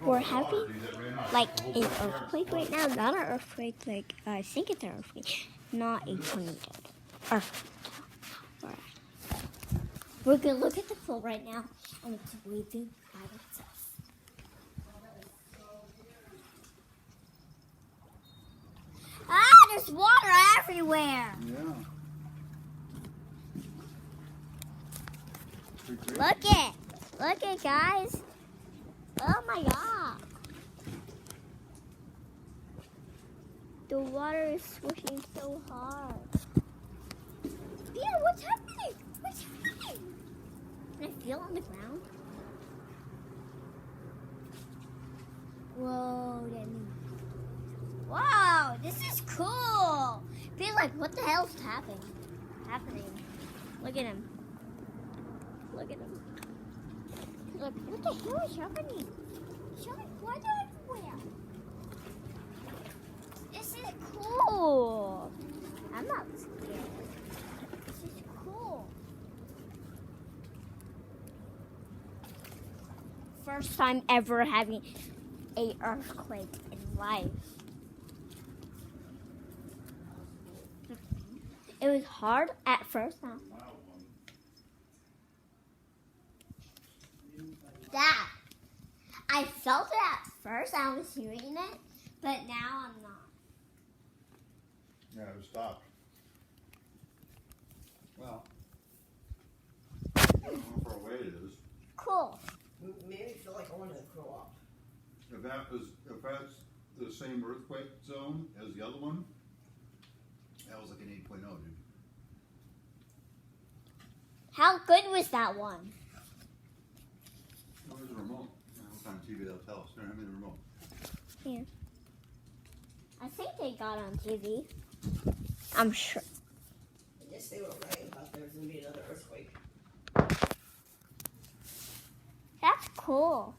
we're having like an earthquake right now. Not an earthquake, like I think it's an earthquake, not a tornado. Earthquake. Alright. We're gonna look at the floor right now, and it's waving by itself. Ah, there's water everywhere. Yeah. Look it, guys. Oh my god. The water is swishing so hard. Yeah, what's happening? What's happening? Can I feel on the ground? Whoa, that means. Wow, this is cool. Feel like, what the hell's happening? Look at him. Look at him. Look, what the hell is happening? Showing water everywhere. This is cool. I'm not scared. This is cool. First time ever having an earthquake in life. It was hard at first. Dad, I felt it at first. I was hearing it, but now I'm not. Yeah, it stopped. Well, I don't know how far away it is. Cool. Made me feel like I wanted to throw up. If that's the same earthquake zone as the other one, that was like an 8.0, dude. How good was that one? Oh, there's a remote. It's on TV, they'll tell us. They're having the remote. Here. I think they got on TV. I'm sure. I guess they were right about there was going to be another earthquake. That's cool.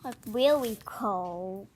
Like really cool.